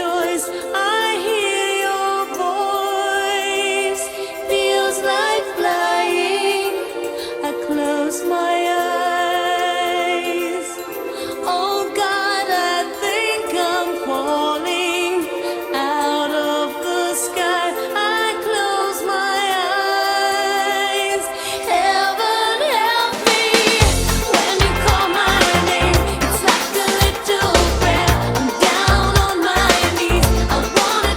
choice. I hear your voice. Feels like flying. I close my eyes. Oh God, I think I'm falling out of the sky. I close my eyes. Heaven help me when you call my name. It's like a little prayer. I'm down on my knees. I wanna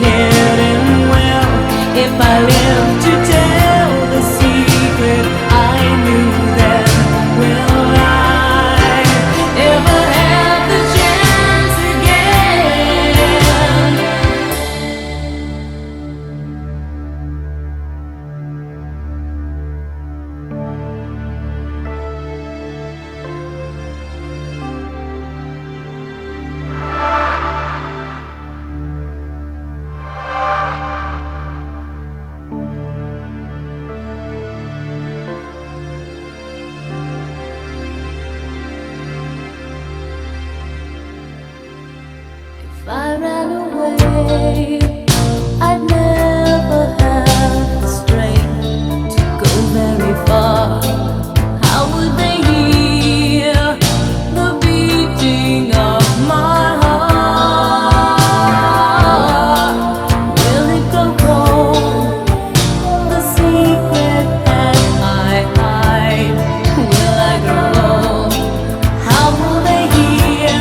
hidden well. If I live to tell the secret I knew then, will I ever have the chance again? If I ran away, I'd never have the strength to go very far. How would they hear the beating of my heart? Will it go cold, the secret that I hide? Will I grow old? How will they hear?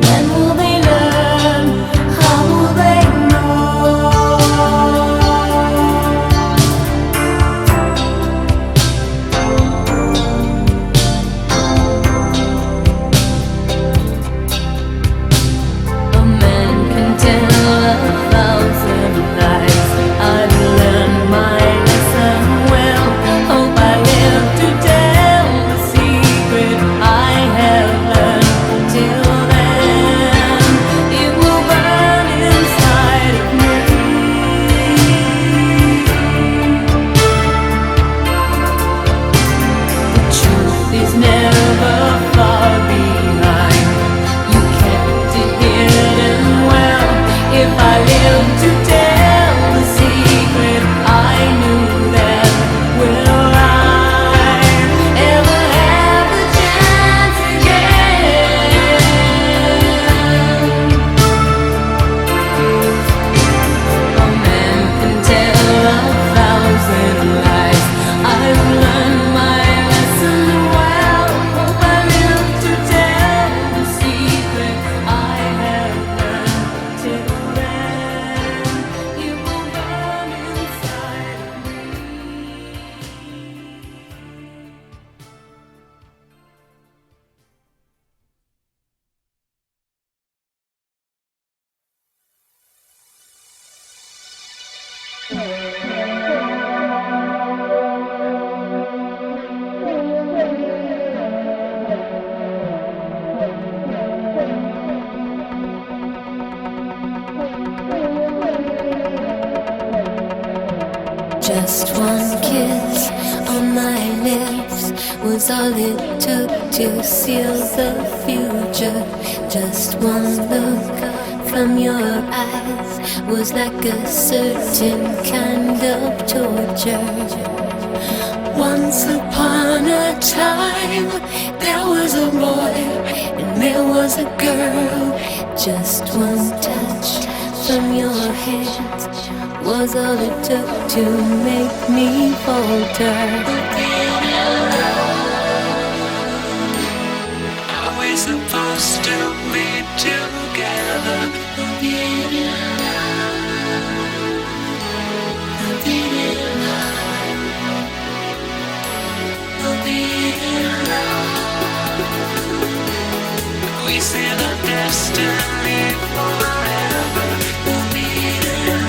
When will they learn? How will they A man can tell 1,000 lies. I've learned my lesson well. Hope I live to tell the secret I have learned. Till then, it will burn inside of me. The truth is never far behind. You kept it hidden well. If I live to tell the secret I knew then, will I ever have the chance again? A man can tell 1,000 lies. I've learned my lesson well. Hope I live to tell the secret I have learned. Till then, it will burn inside of me. Just one kiss on my lips was all it took to seal the future. Just one look from your eyes was like a certain kind of torture. Once upon a time, there was a boy and there was a girl. Just one touch from your hands was all it took to make me falter. Are we supposed to be together? We see the destiny forever. We'll be in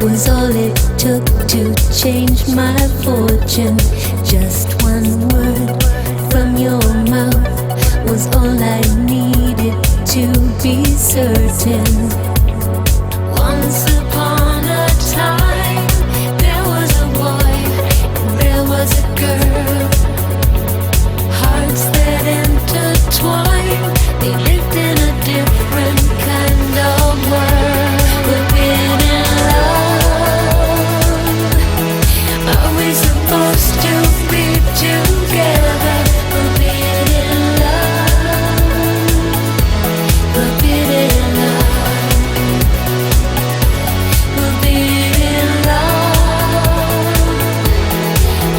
was all it took to change my fortune. Just one word from your mouth was all I needed to be certain. Once upon a time, there was a boy and there was a girl. Hearts that intertwine, they lived in a different kind of world. We've been in love. Are we together, forbidden love, forbidden love, forbidden love.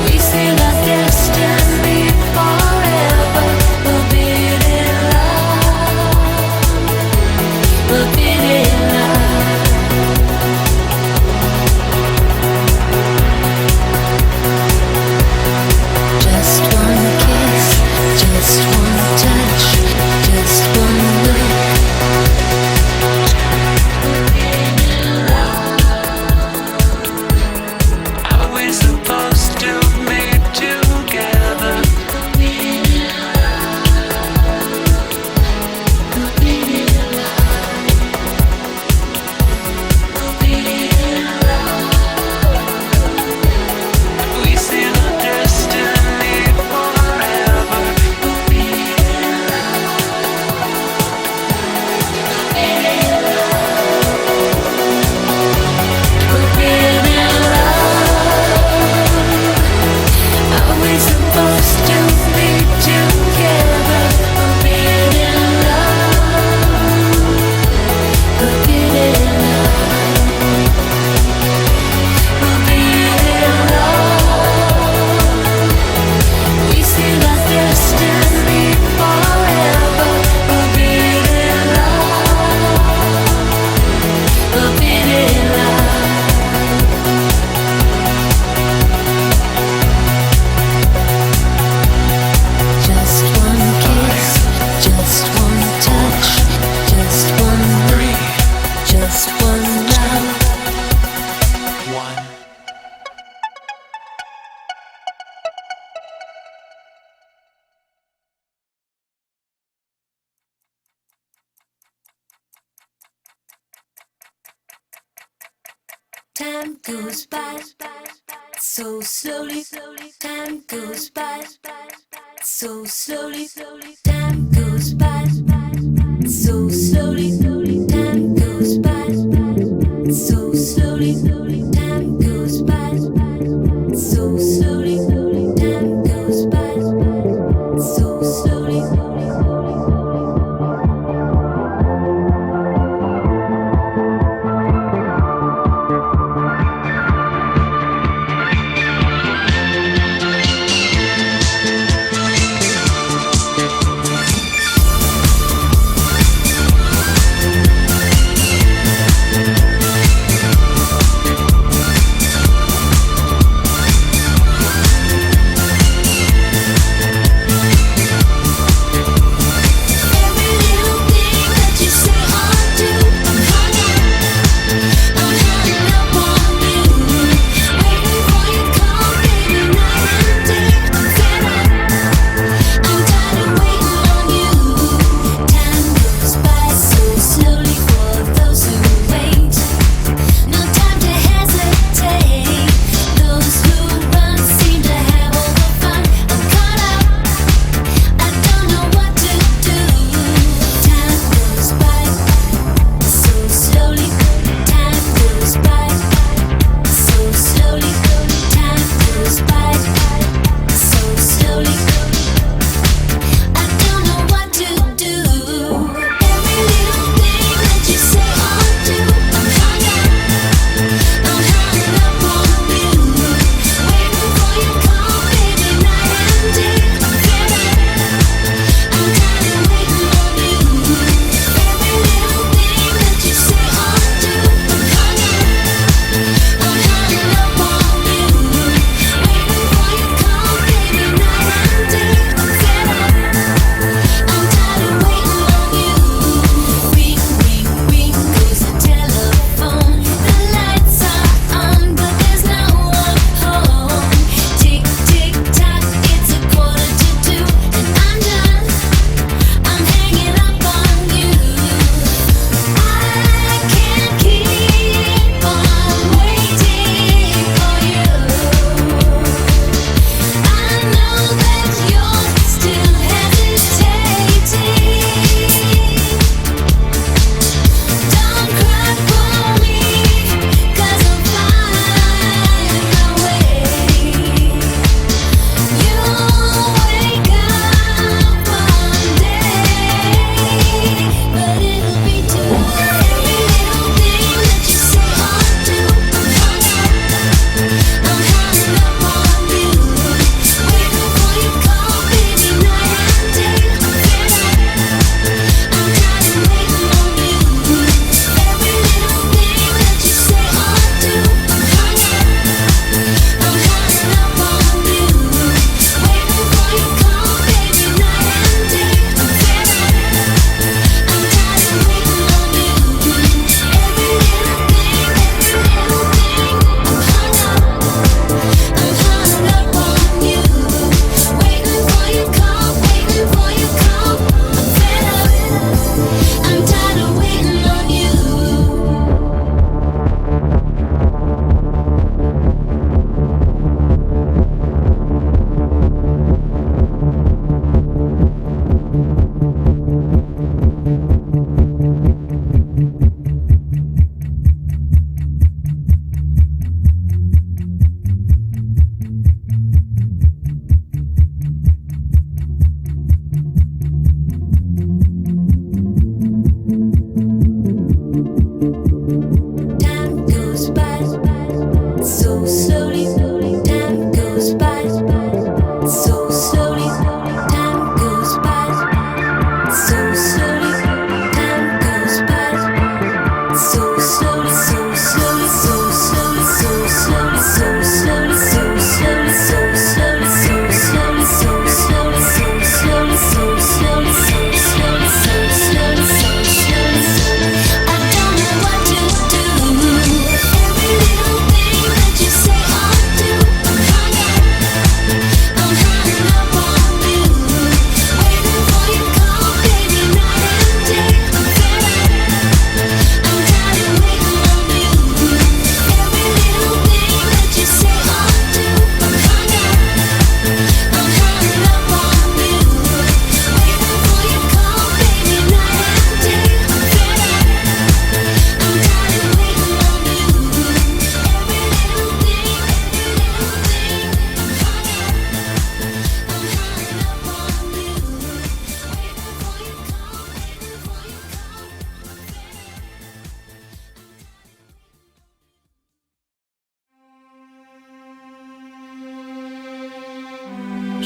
We seal our destiny forever, forbidden love, forbidden love. Just one kiss, just one touch, just one look. Are we supposed to be together? We seal our destiny forever. Forbidden love. Are we supposed to be together? Forbidden love. Forbidden love. Forbidden love. We seal our destiny forever. Forbidden love. Forbidden love. Just one kiss, just one touch, just one look, just one love. Time goes by so slowly. Time goes by so slowly. Time goes by so slowly. Time goes by so slowly. Time goes by so slowly. Time goes by so slowly.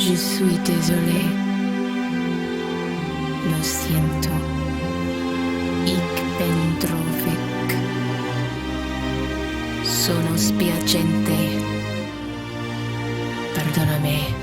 Je suis désolé. Lo siento. Ich bin traurig. Sono spiacente. Perdonami.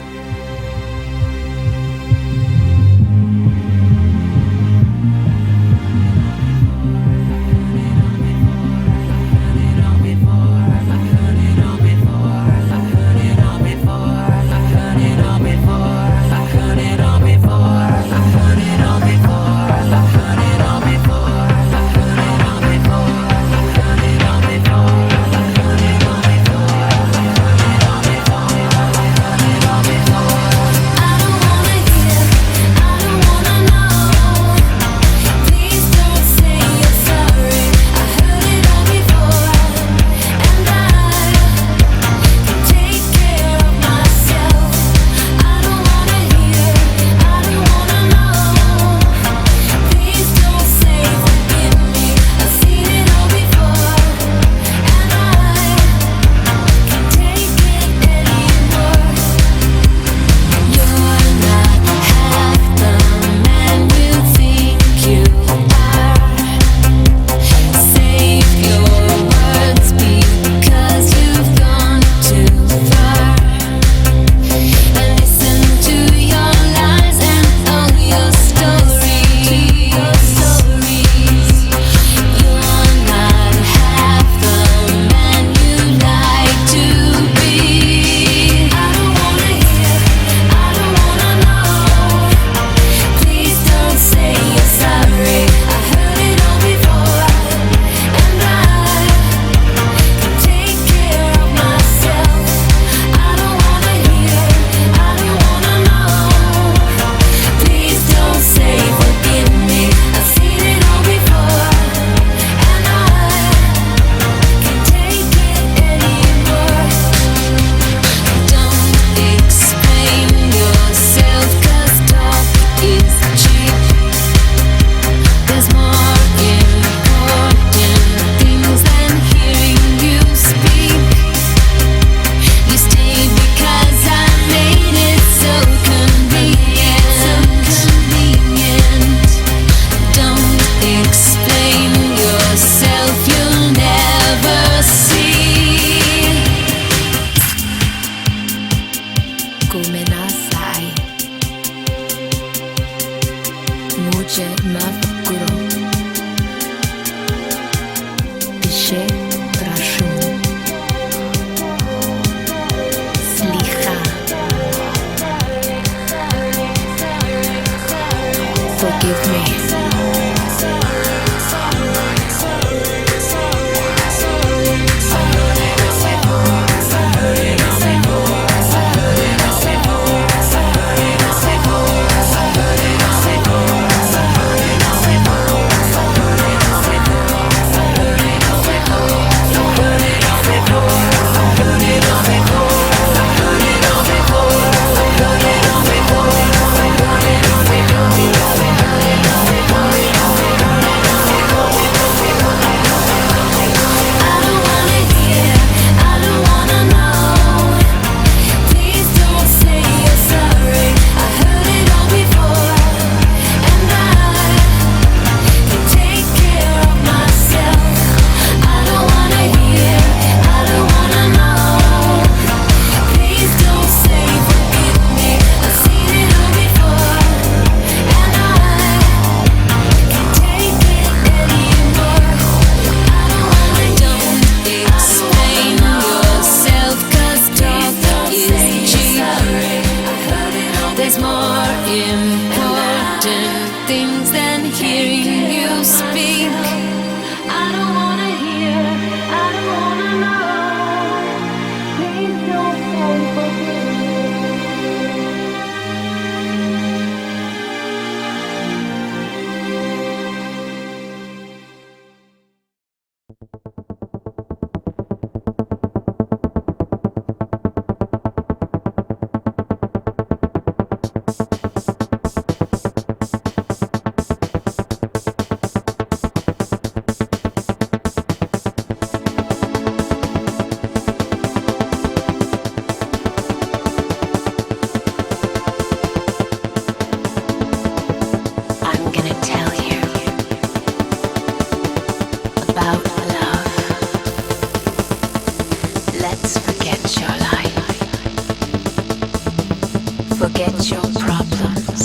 Forget your problems.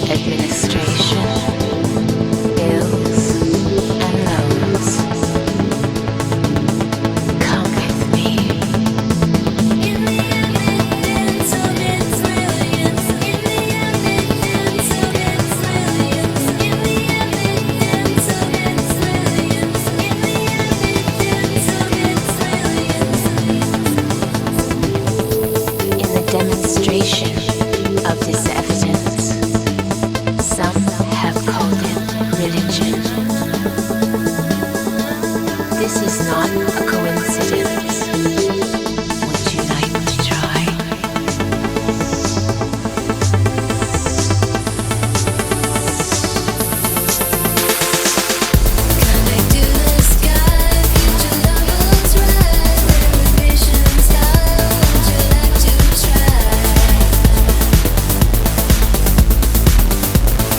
Administration, bills, and loans. Come with me. In the evidence of its brilliance, in the evidence of its brilliance, in the evidence of its brilliance, in the evidence of its brilliance. In the demonstration of this evidence, some have called it religion. This is not a coincidence. Would you like to try? Connect to the sky, future lovers ride, renovation style. Would you like to try?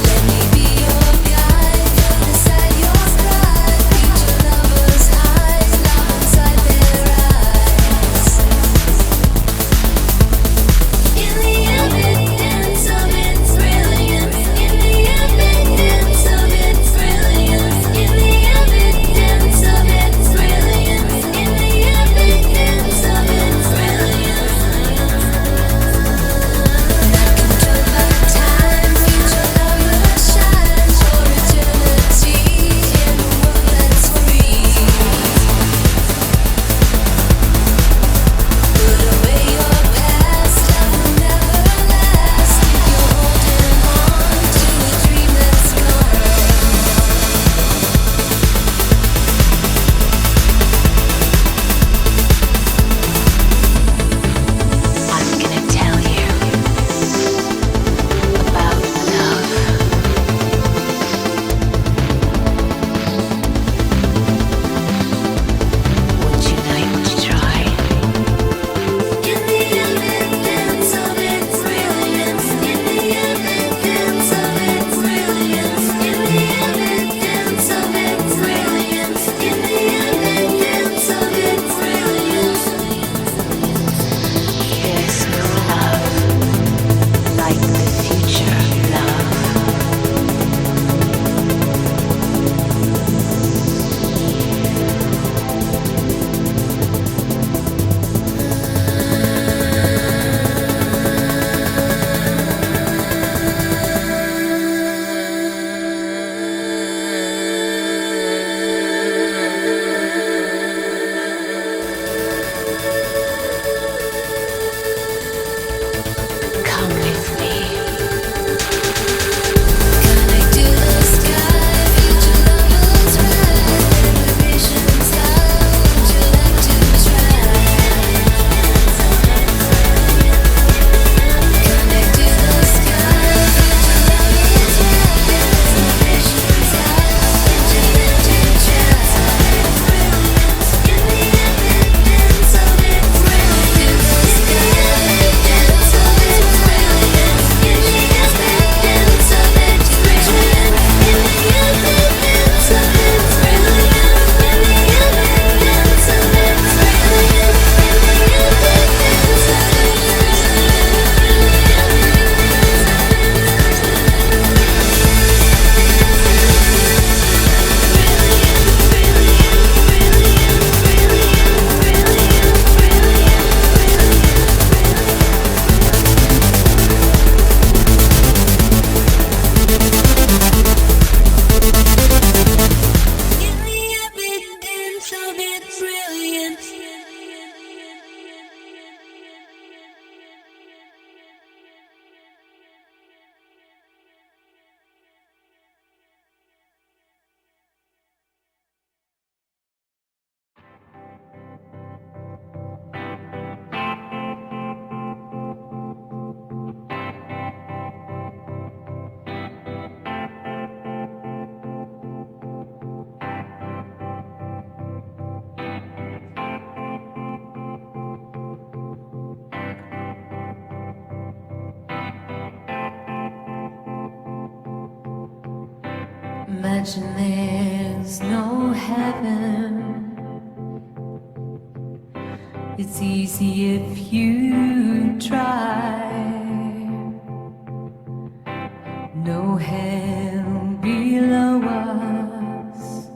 Let me be your guide, fill inside your pride. Future lovers eyes, love inside their eyes. In the evidence of its brilliance, in the evidence of its brilliance, in the evidence of its brilliance, in the evidence of its brilliance. Not controlled by time, future lovers shine for eternity in a world that's free. Put away your past, love will never last if you're holding on to a dream that's gone. I'm gonna tell you about love. Would you like to try? In the evidence of its brilliance, in the evidence of its brilliance, in the evidence of its brilliance, in the evidence of its brilliance. There's no love like the future love. Come with me. Connect to the sky, future lovers ride, renovation style. Would you like to try? Connect to the sky, future lovers ride, renovation style. Would you like to try? In the evidence of its brilliance, to the sky, evidence of its brilliance, in the evidence of its brilliance, in the evidence of its brilliance, in the evidence of its brilliance, in the evidence of brilliance. Imagine there's no heaven. It's easy if you try. No hell below us,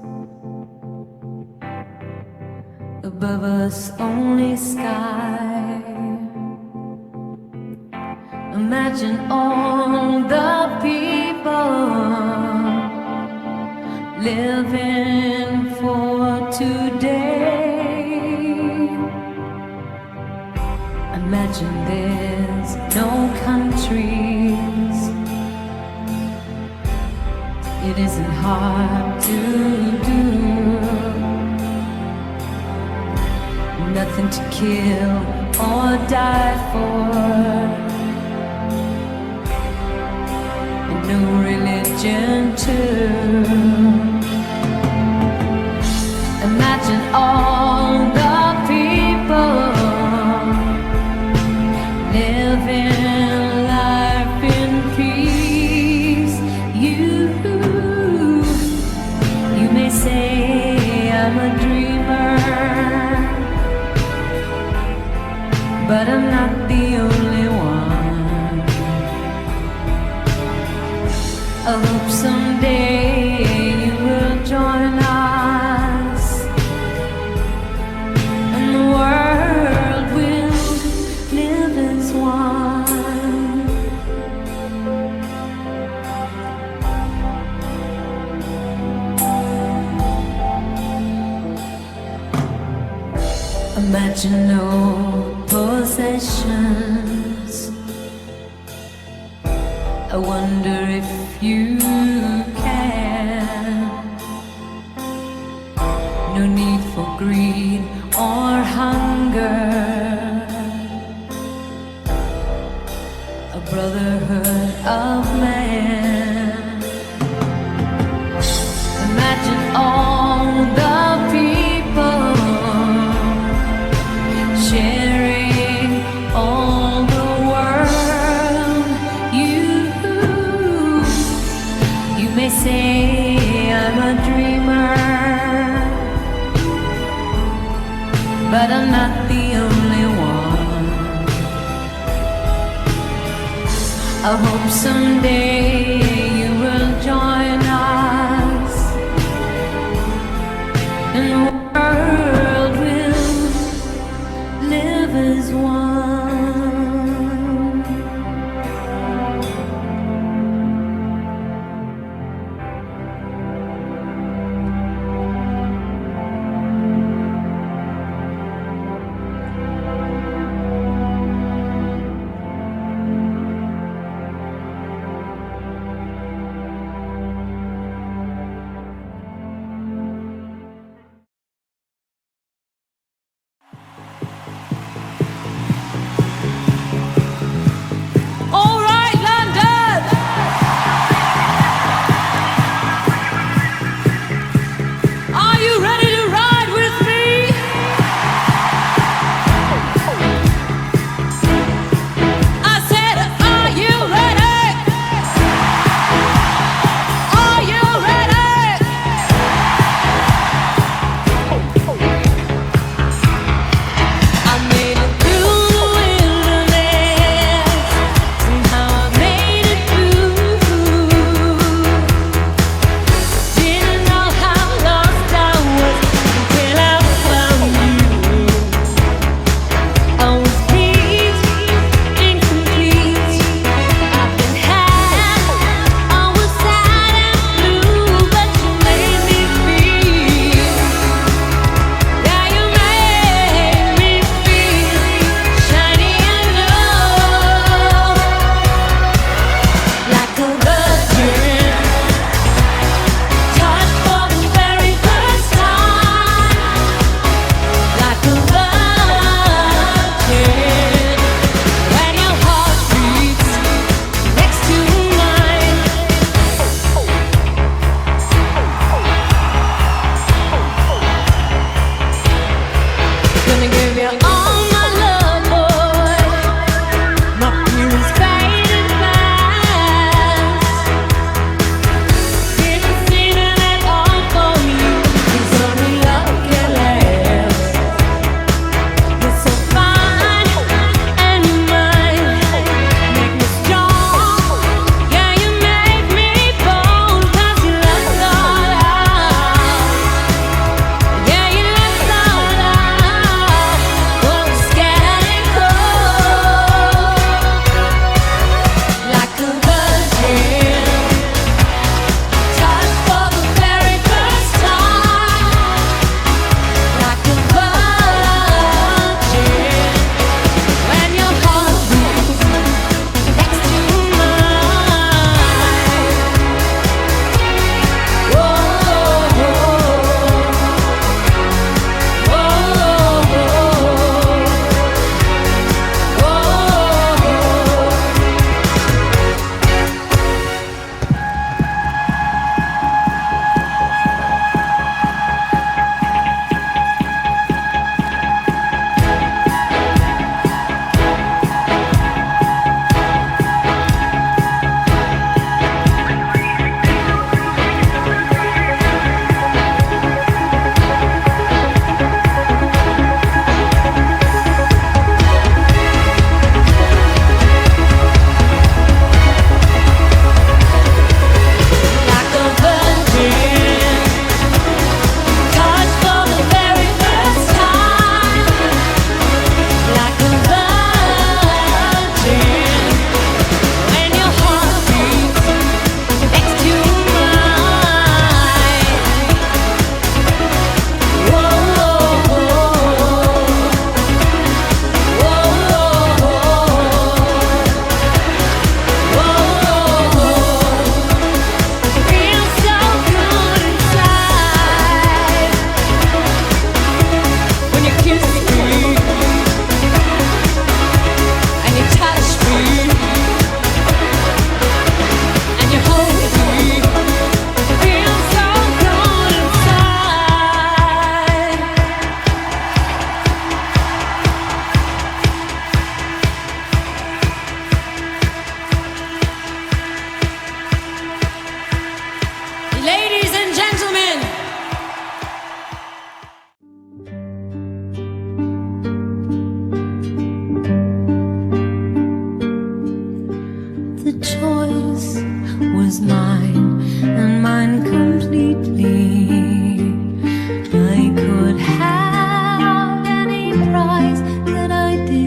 above us only sky. Imagine all the people living for today. Imagine there's no countries. It isn't hard to do. Nothing to kill or die for, and no religion too. Imagine all the people living life in peace. You may say I'm a dreamer, but I'm not the only one. I hope someday you will join us, and the world will live as one. Imagine no possessions. I wonder if you can. No need for greed or hunger. A brotherhood of man. Imagine all the people sharing all the world. You may say I'm a dreamer, but I'm not the only one. I hope someday you will join us, and the world will live as one.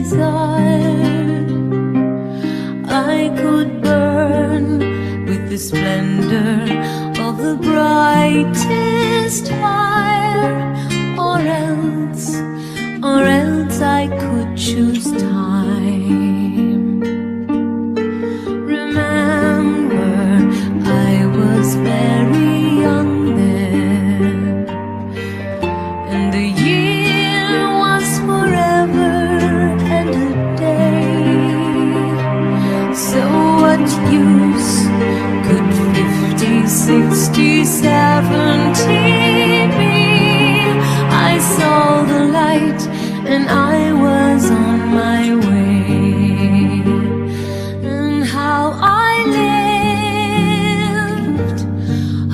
desire. I could burn with the splendor of the brightest fire, or else I could choose time. Remember, I was very young then, and the year was forever and a day. So what use could 50, 60, 70 be? I saw the light and I was on my way. And how I lived,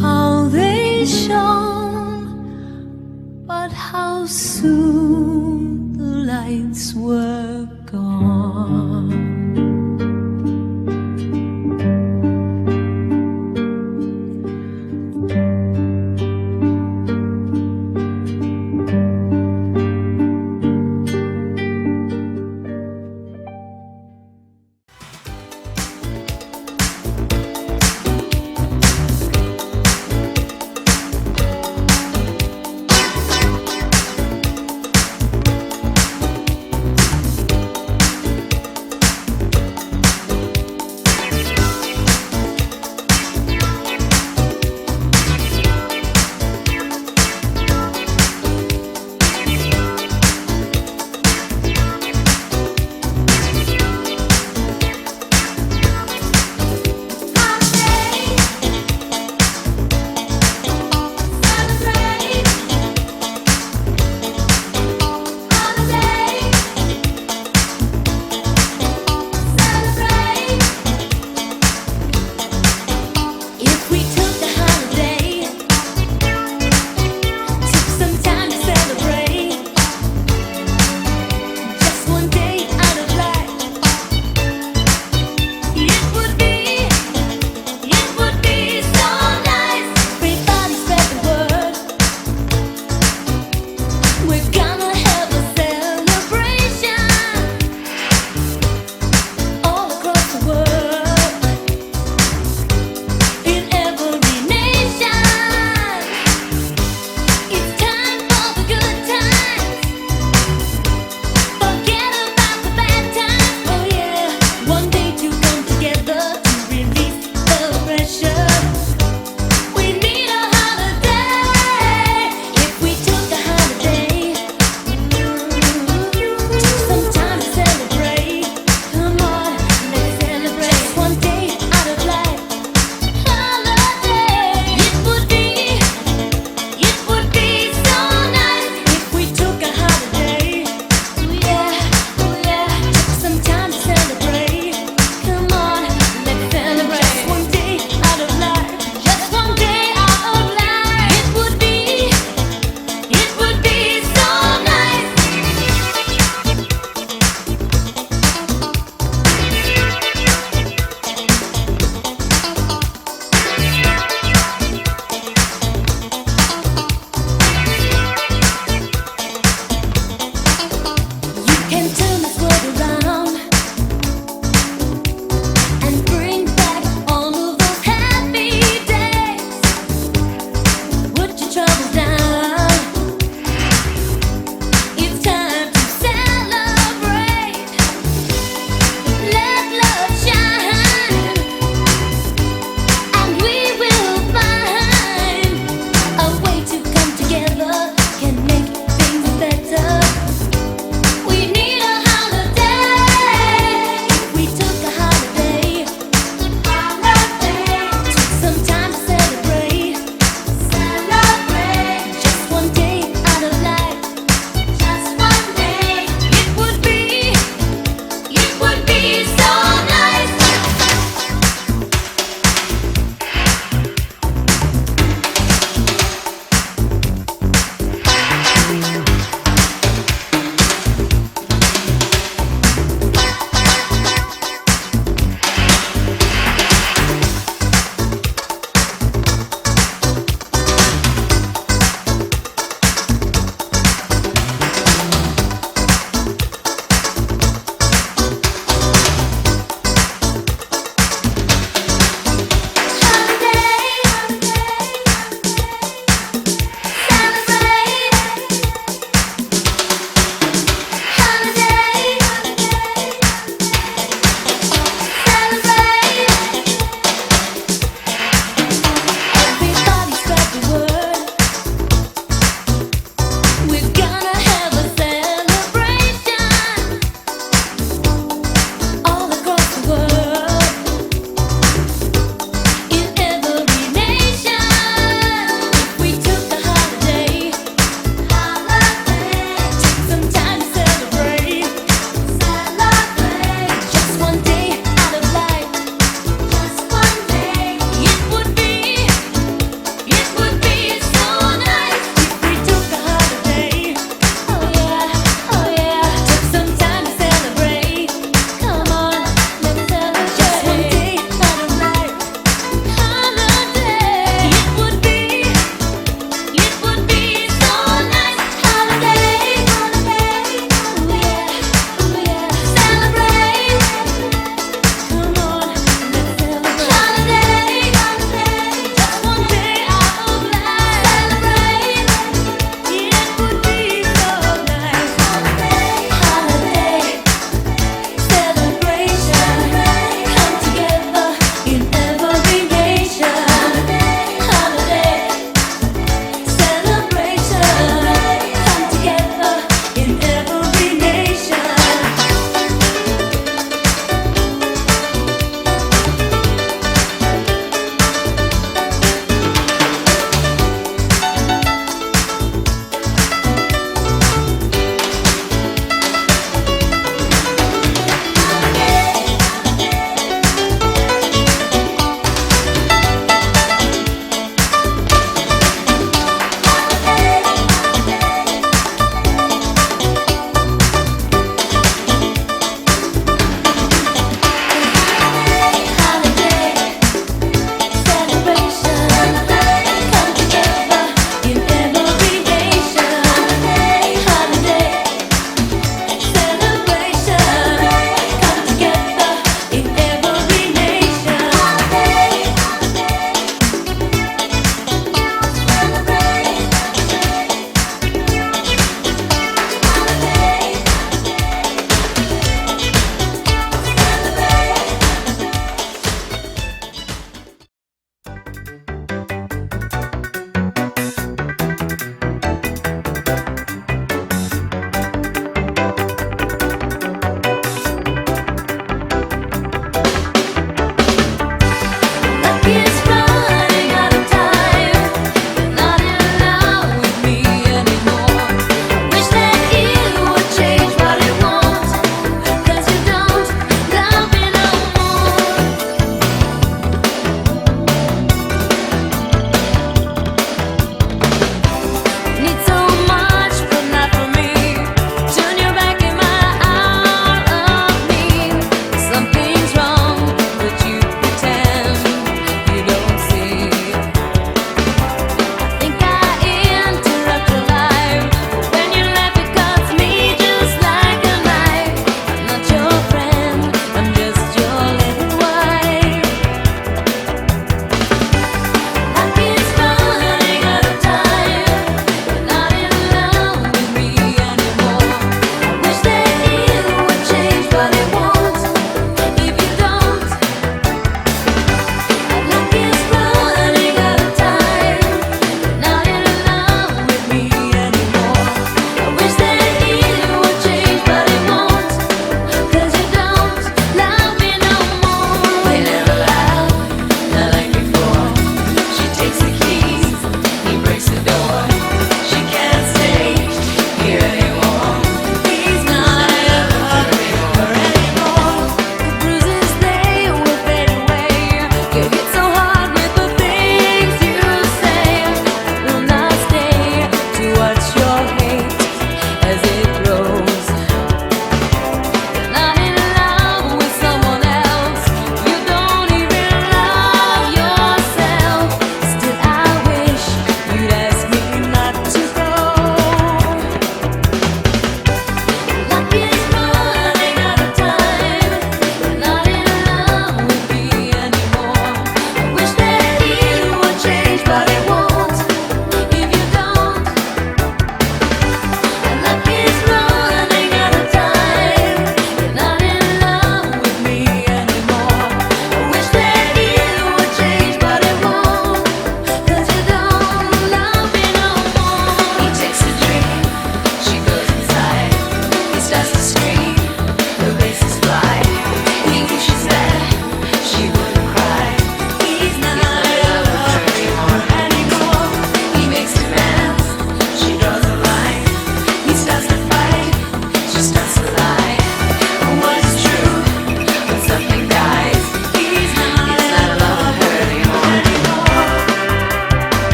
how they shone, but how soon the lights were gone.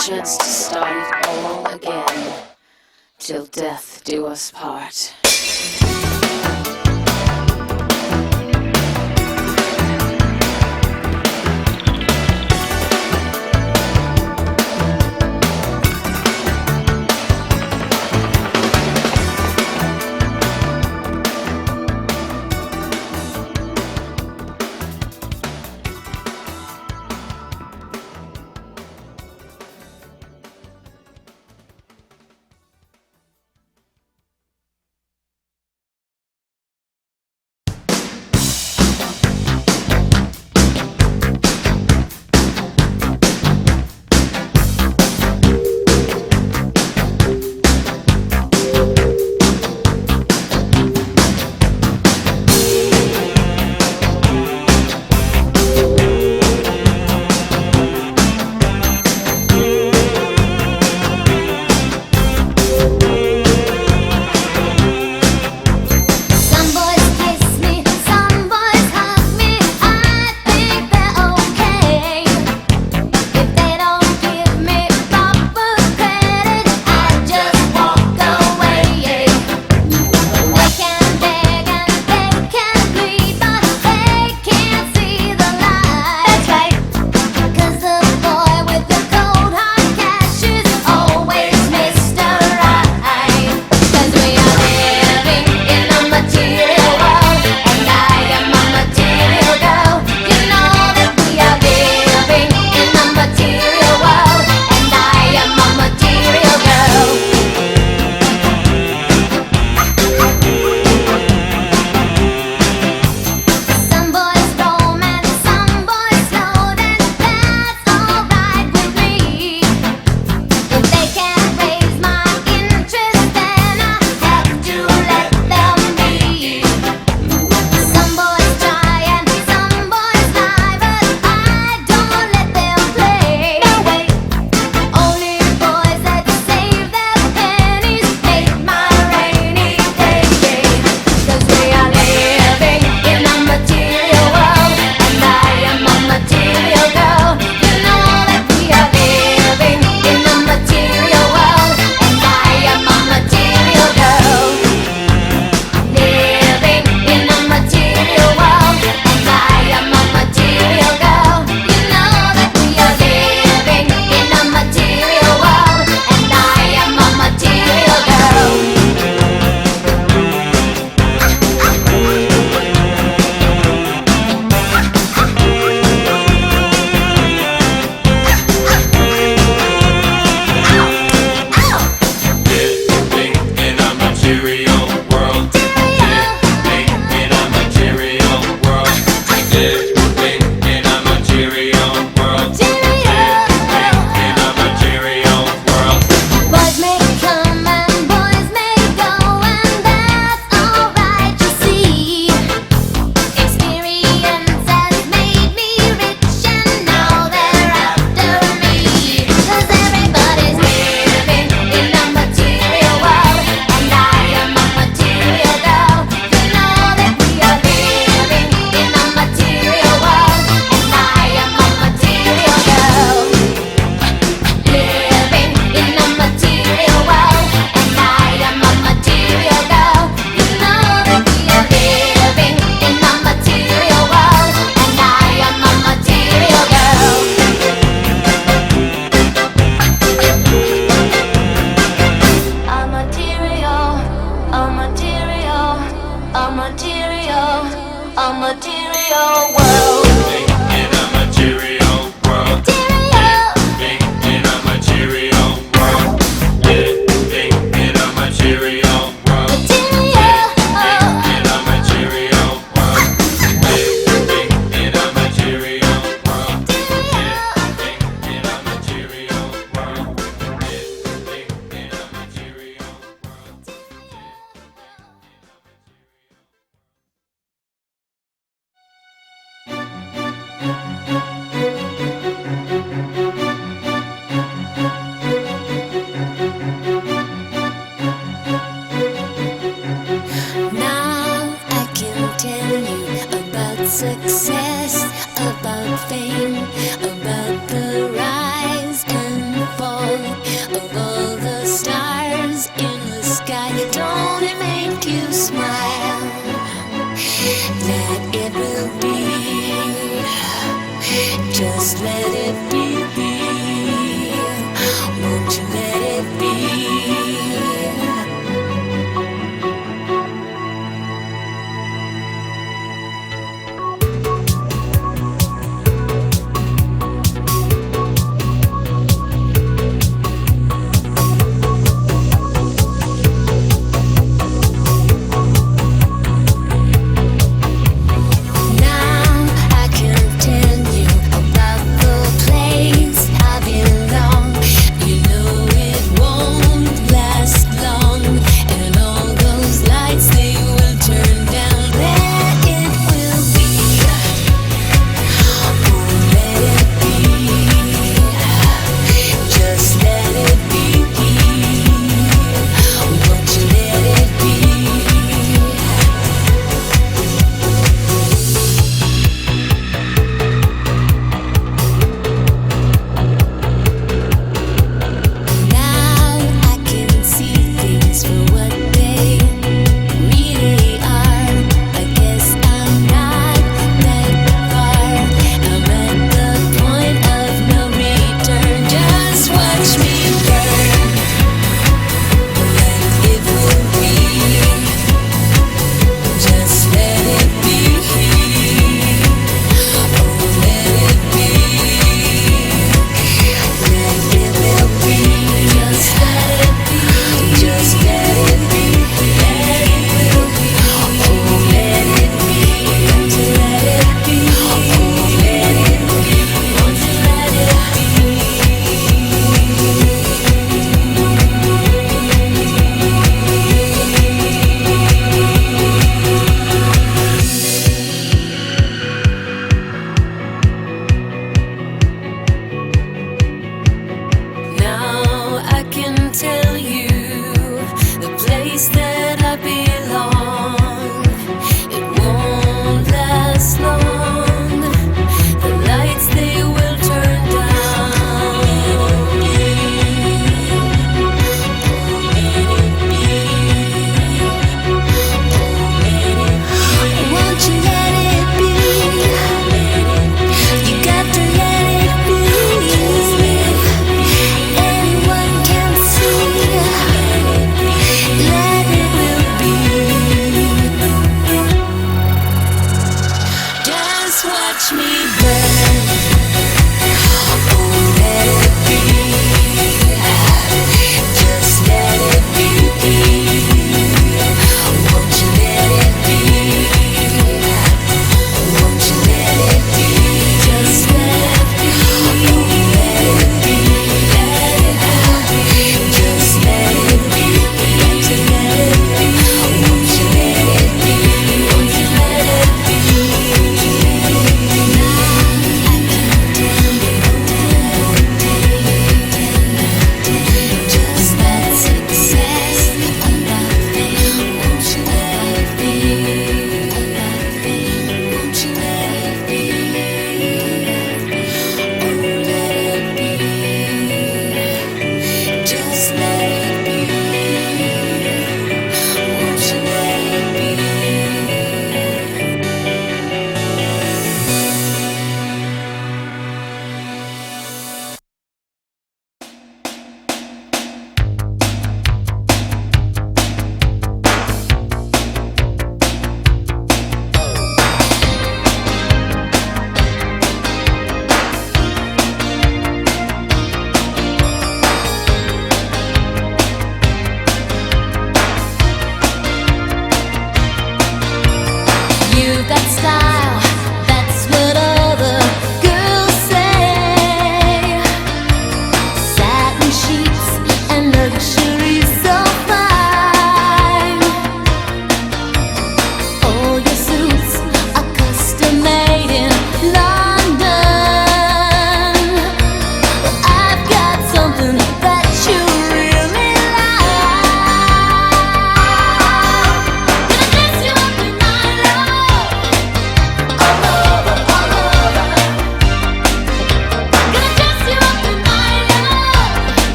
chance to start it all again, till death do us part.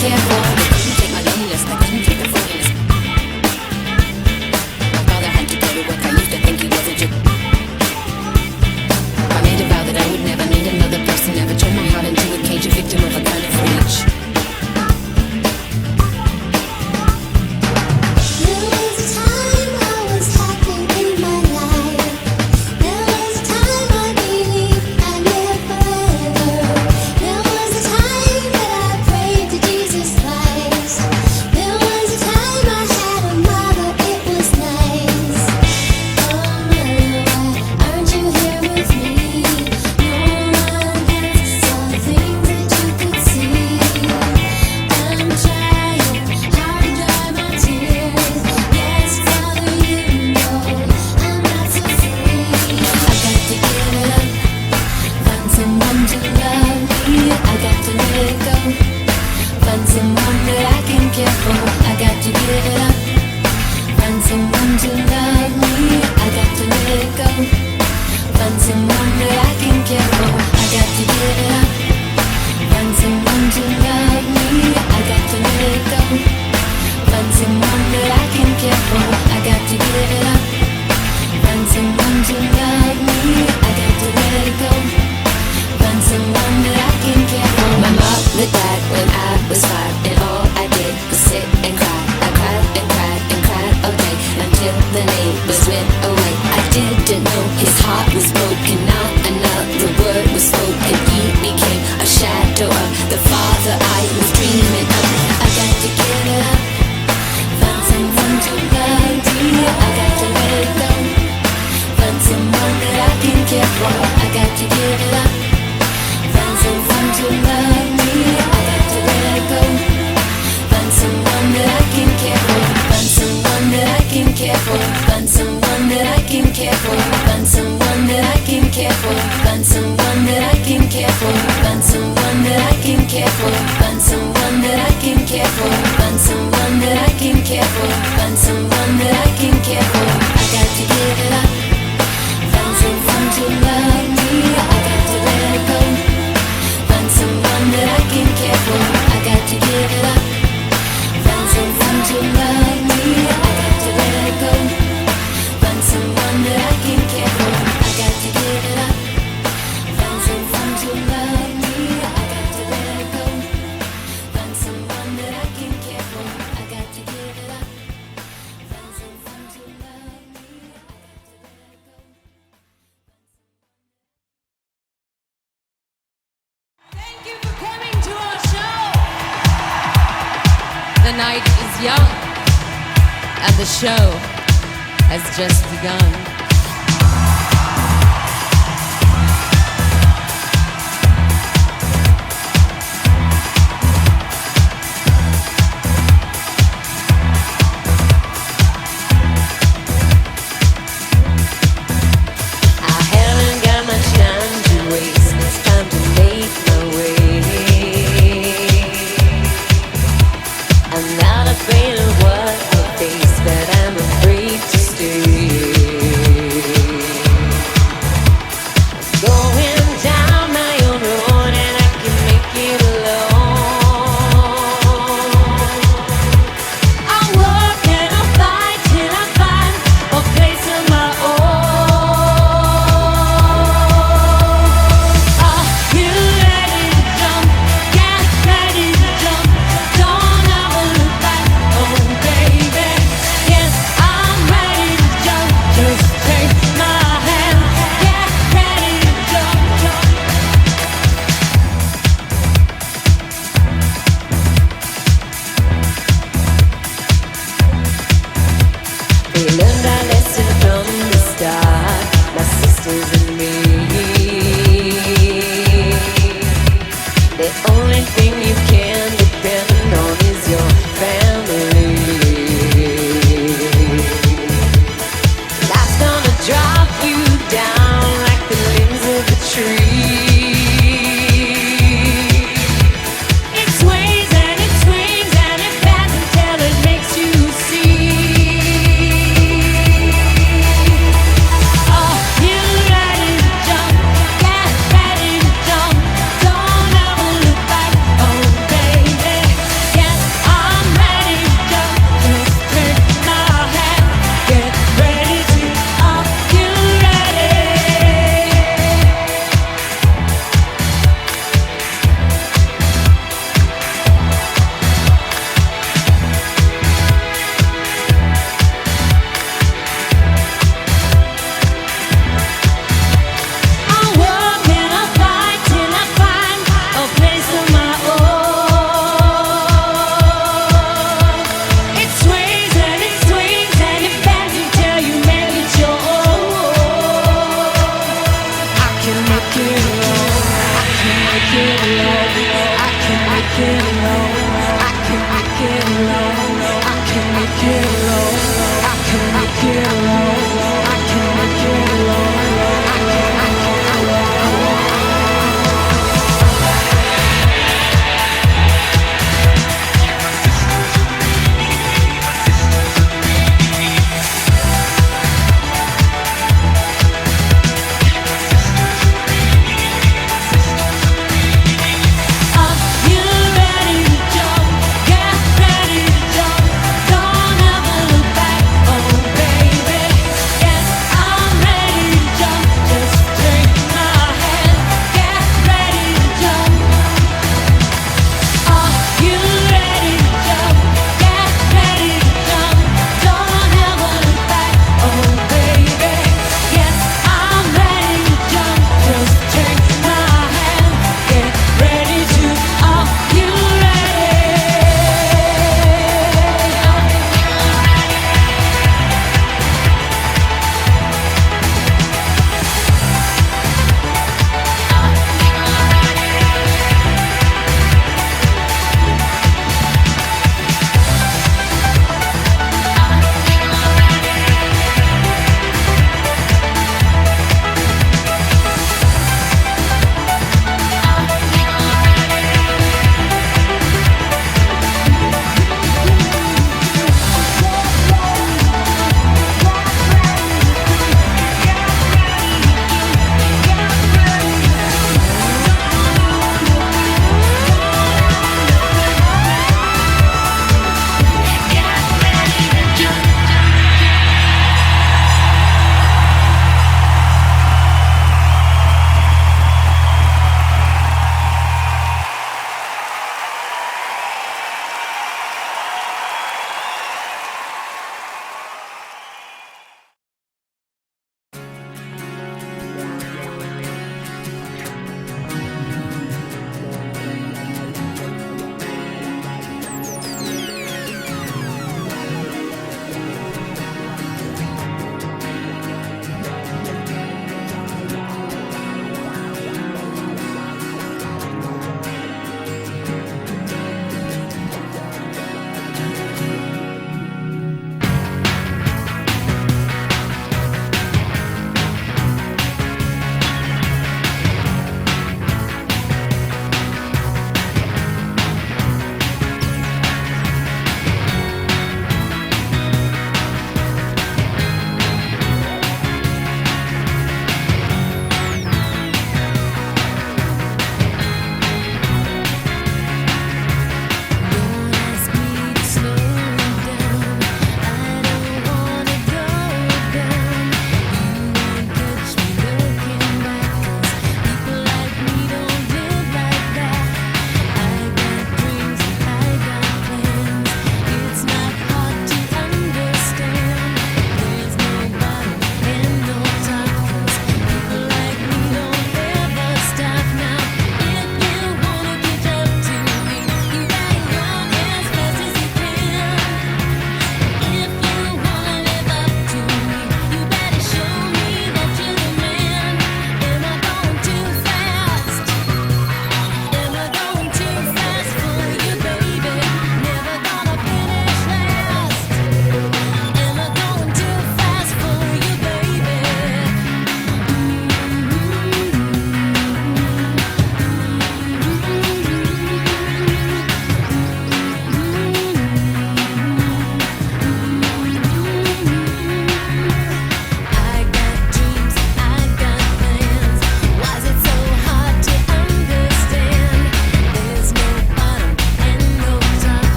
care for. They couldn't take my loneliness, they couldn't take the phoniness. My father had to go to work, I used to think he was a jerk. I made a vow that I would never need another person, never turn my heart into a cage, a victim of a kind of reach. The night is young, and the show has just begun. Get ready to jump, don't ever look back, oh baby.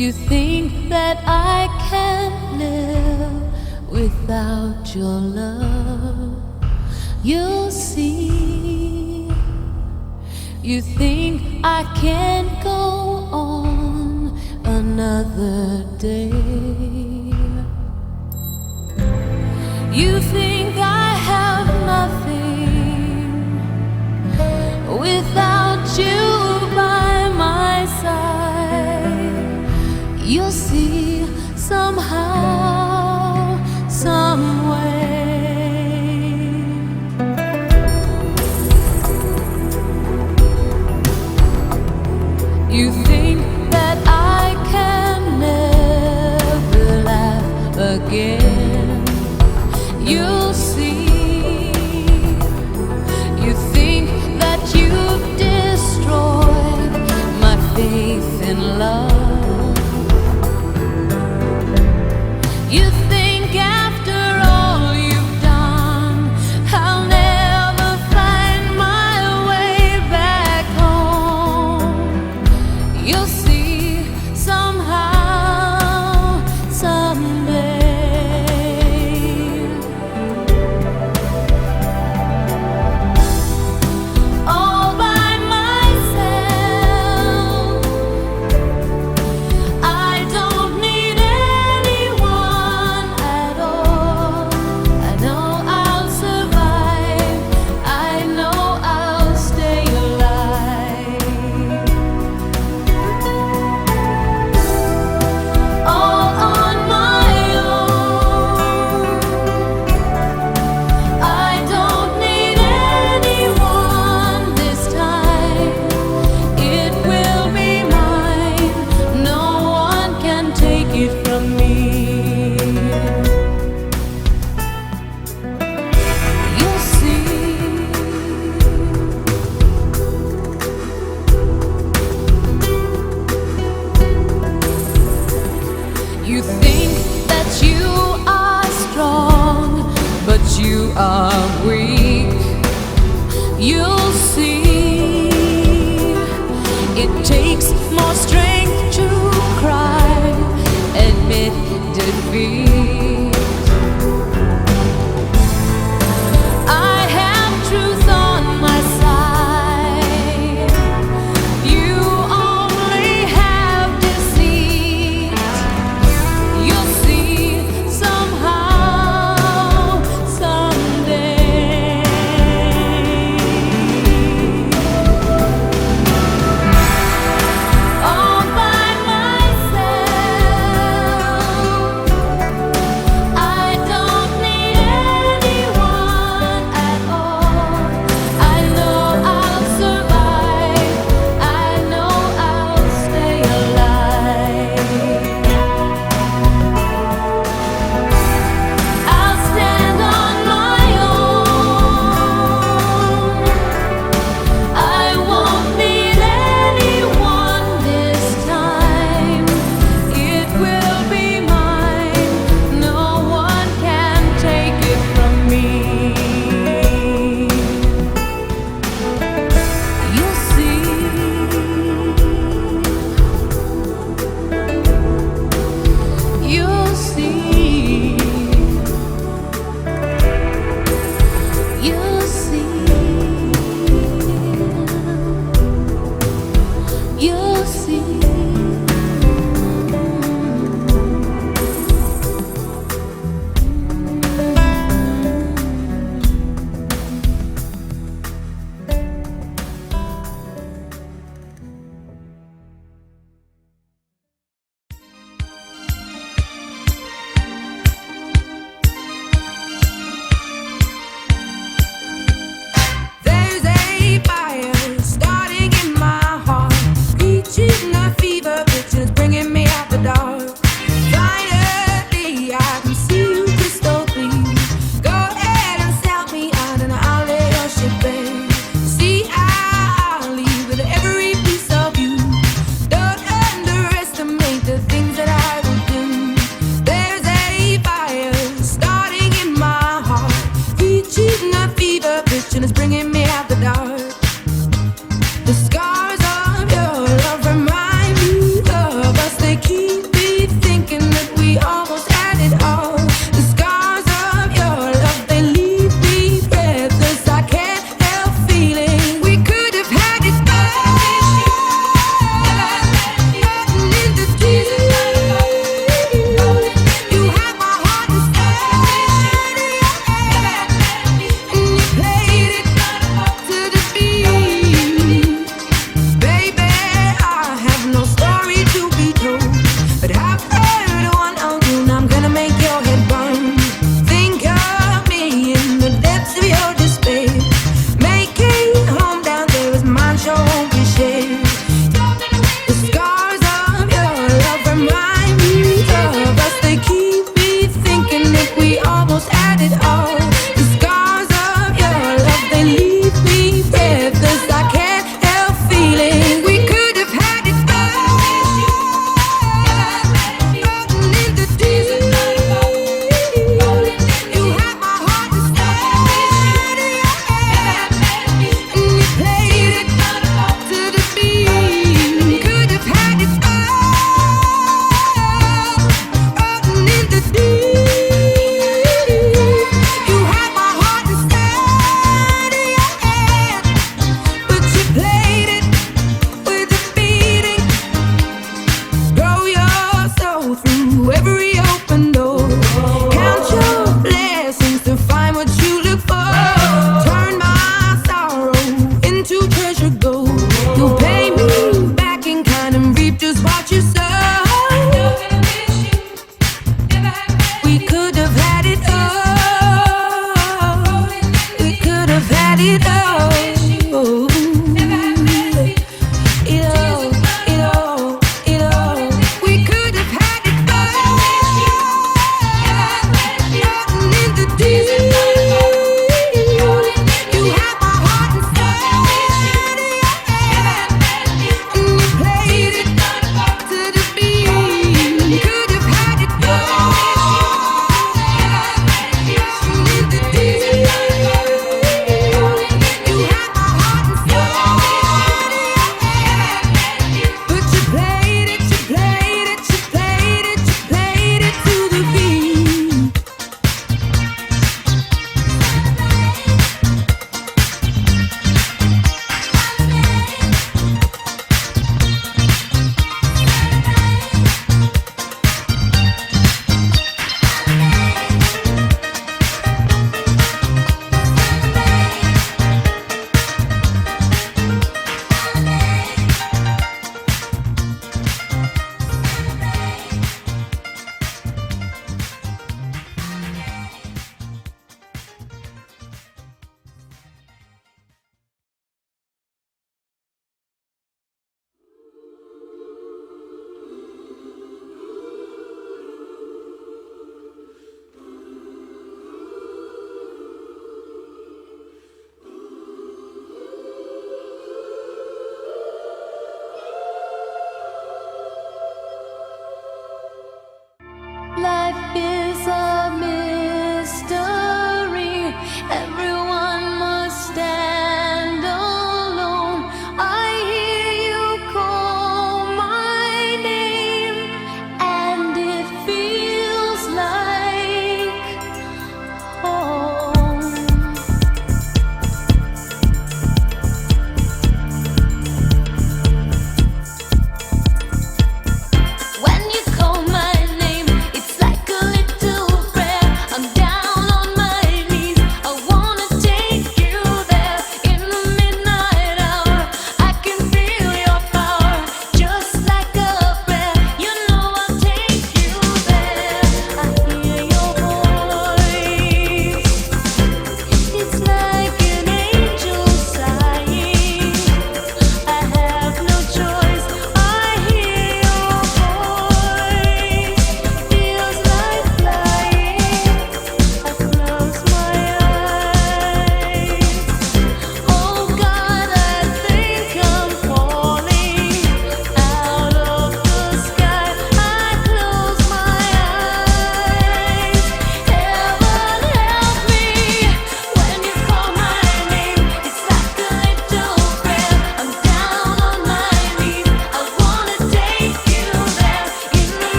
You think that I can't live without your love. You'll see. You think I can't go on another day. You think I have nothing without you by my side. You'll see somehow, some way. You think that I can never laugh again. You'll see. You think that you've destroyed my faith in love. You think after all you've done, I'll never find my way back home. You'll see somehow, someday. All by myself, I don't need anyone at all. I know I'll survive, I know I'll stay alive. All on my own, I don't need anyone this time. It will be mine, no one can take it from me. You'll see. You think that you are strong, but you are weak. You'll see. It takes more strength to cry, admit defeat. I have truth on my side. You only have deceit. You'll see somehow, someday.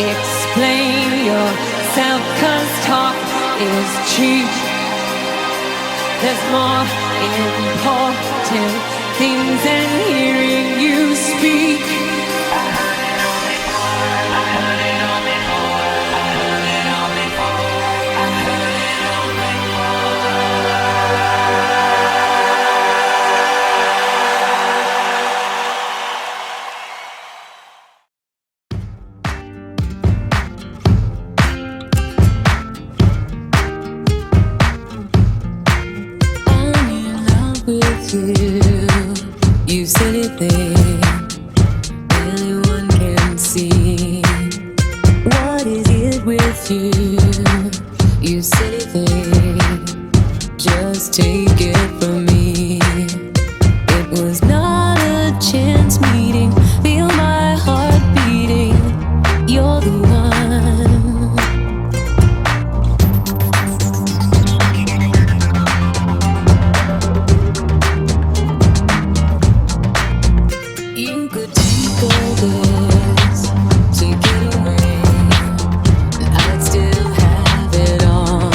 Explain yourself, 'cause talk is cheap. There's more important things than hearing you speak. You silly thing, anyone can see. What is it with you? You silly thing, just take it from me. It was not a chance meeting. Feel my heart beating. You're the one. You could take all this to get away, and I'd still have it all.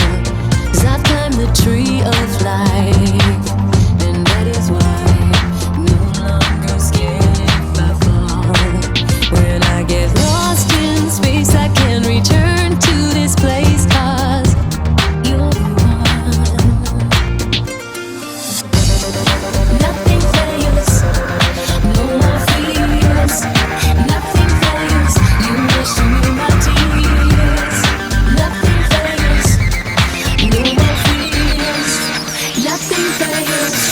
'Cause I've climbed the tree of life, and that is why I'm no longer scared if I fall. When I get lost in space, I can return to this place, 'cause you're the one. Nothing fails. No more fears, nothing fails. You washed away my tears. Nothing fails. No more fears, nothing fails.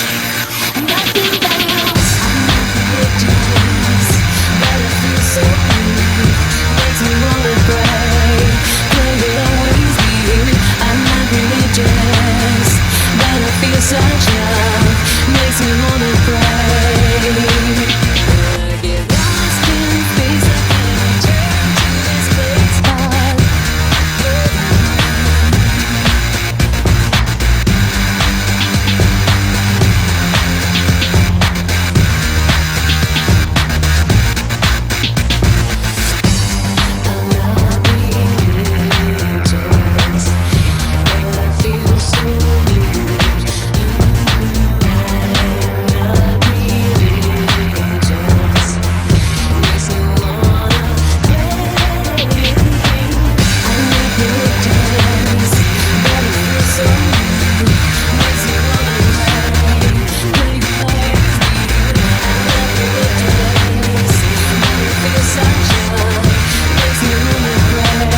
Nothing fails. I'm not religious, but I feel so good. Makes me wanna pray, pray will always be here. I'm not religious, but I feel such love. Makes me wanna pray. When I get lost in space, I can return to this place, 'cause I'm not religious, but I feel so good. I'm not religious. Makes me wanna pray. I'm not religious, but I feel so good. Makes me wanna pray. Pray will always be here. I'm not religious, but I feel such love. Makes me wanna pray.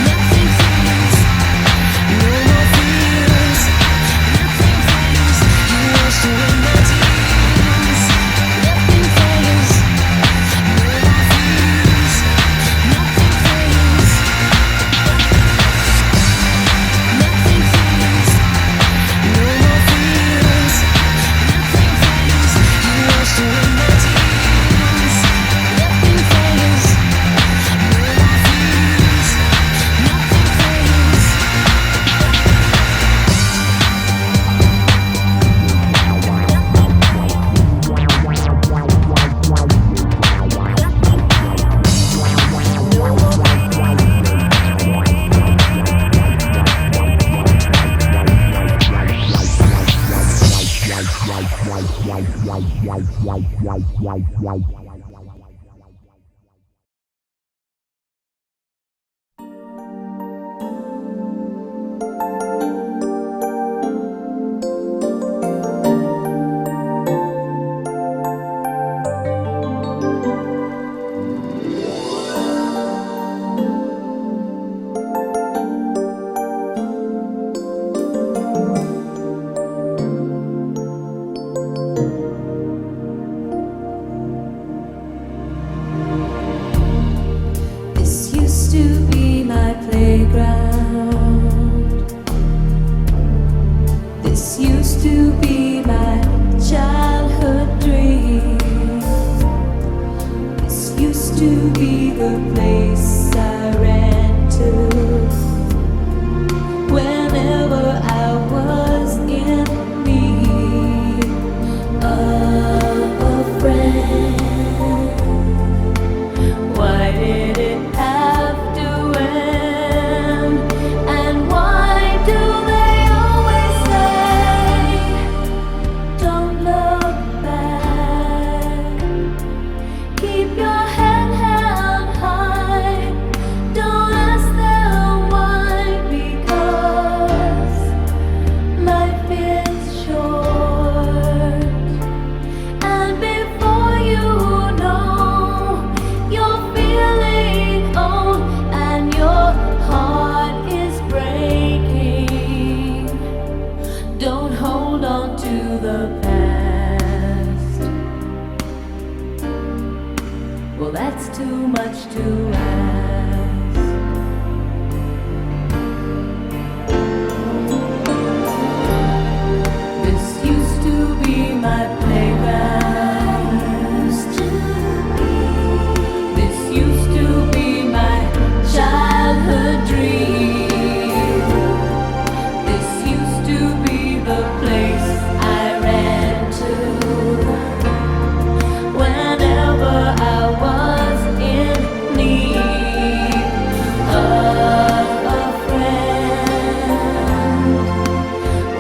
Nothing fails, no more fears. Nothing fails, you washed away my tears. Nothing fails, no more fears. Nothing fails, nothing fails, no more fears. Nothing fails, you washed away my tears. Nothing fails, no more fears. Nothing fails. the place I ran to whenever I was in need of a friend. Why did it have to end? And why do they always say, don't look back, keep your head held high, don't ask them why, because life is short. And before you know, you're feeling old and your heart is breaking. Don't hold on to the past. Well, that's too much to ask. This used to be my playground. This used to be my childhood dream. This used to be the place I ran to whenever I was in need of a friend.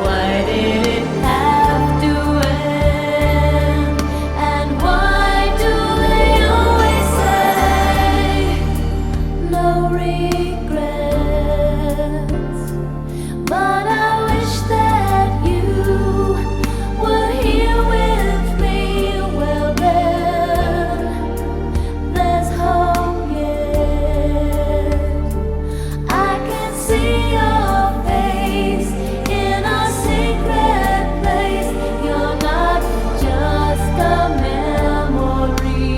Why did it have to end? And why do they always say, no regrets? But I wish that you were here with me. Well then, there's hope yet. I can see your face in a secret place. You're not just a memory.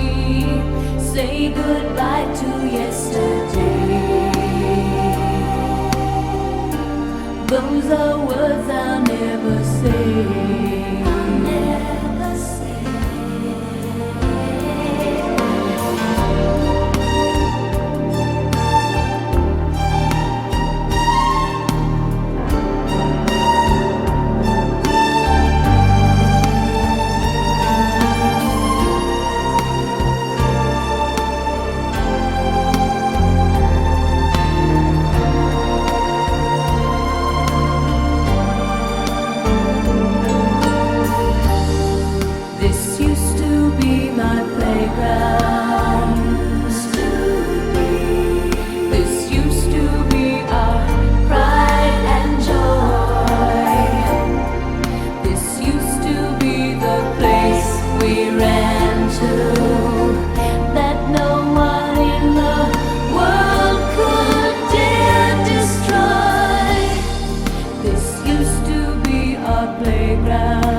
Say goodbye to yesterday. Those are words I'll never say. I'll never say. This used to be my playground. This used to be our pride and joy. This used to be the place we ran to, that no one in the world could dare destroy. This used to be our playground.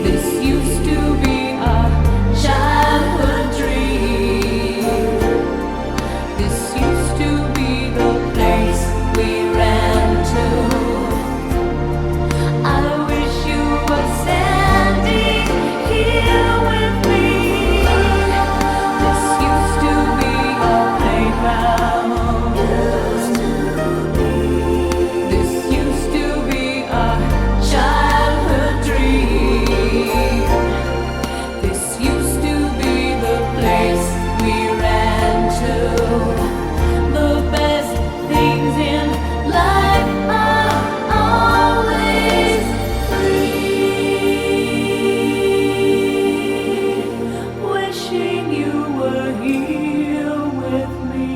This used to be our childhood dream. This used to be the place we ran to. I wish you were standing here with me. This used to be our playground. This used to be our childhood dream. This used to be the place we ran to. The best things in life are always free. Wishing you were here with me.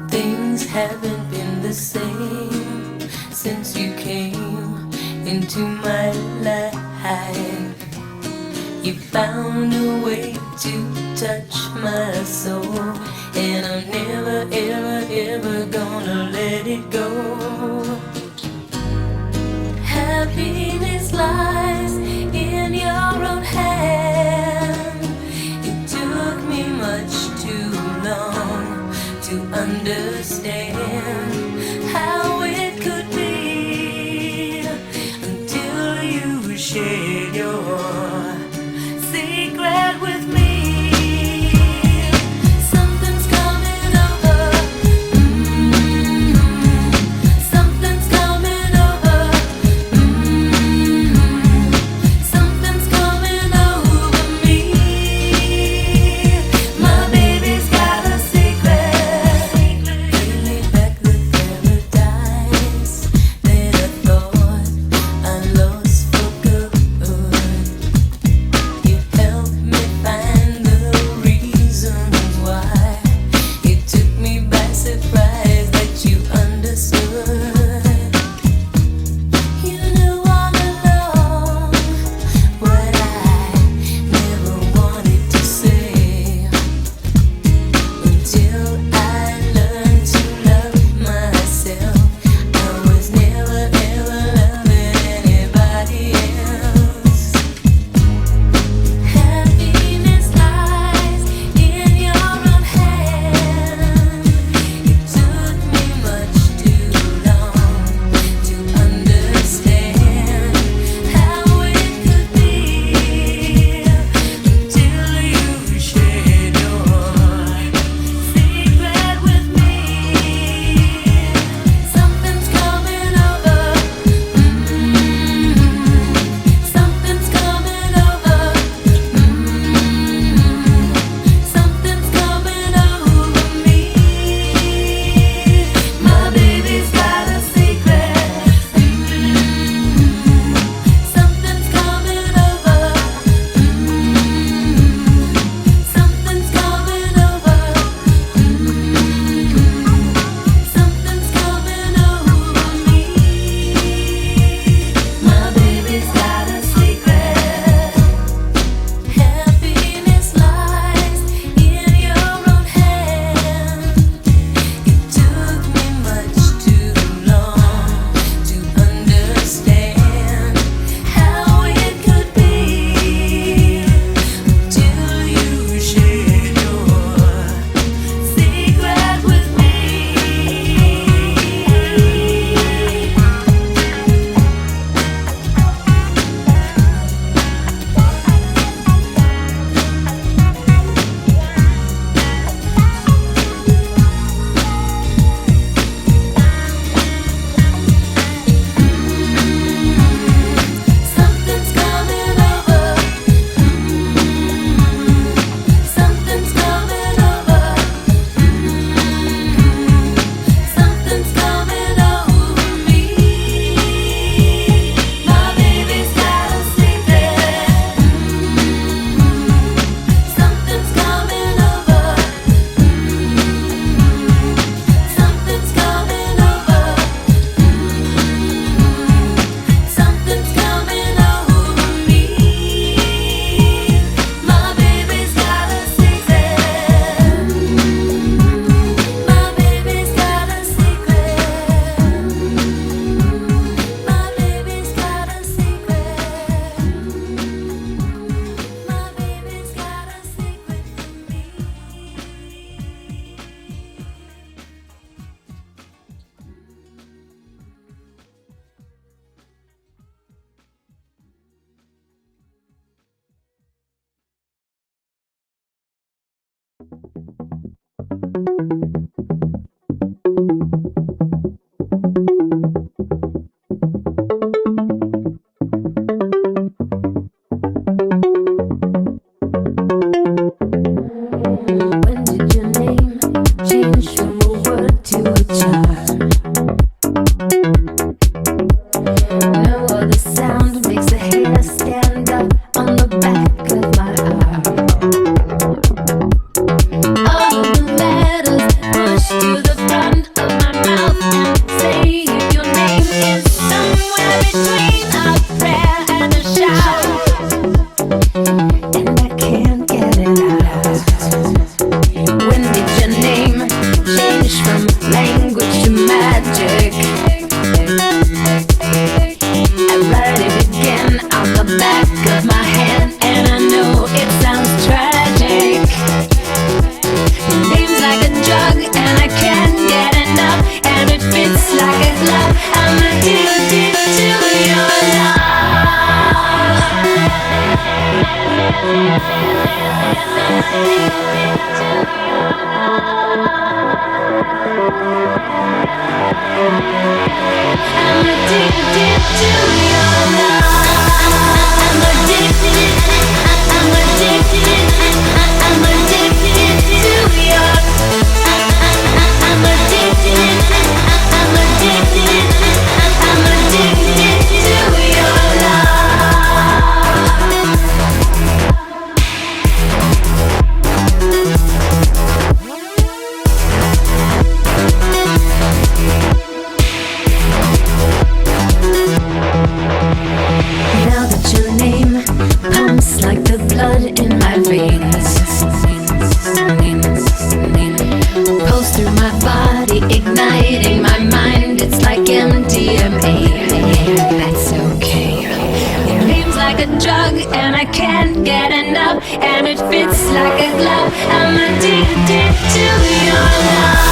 Things haven't been the same since you came into my life. You found a way to touch my soul, and I'm never, ever, ever gonna let it go. Happiness lies in your own hand. It took me much When did your name change from a word to a charm? No other sound makes the hair stand up on the back of my arm. All of the letters push to the front of my mouth and say if your name is somewhere between a prayer and a shout, and I can't get it out. When did your name change from language to magic? I write it again on the back of my hand, and I know it sounds tragic. Your name's like a drug, and I can't get enough, and it fits like a glove. I'm addicted to your love. I'm addicted to your love. I'm addicted. I'm addicted. I'm addicted to your. I'm addicted. I'm addicted. I'm addicted to your love. Now that your name pumps like the blood in my veins, pulls through my body, igniting my mind. It's like MDMA. That's okay. Your name's like a drug, and I can't get enough, and it fits like a glove. I'm addicted to your love.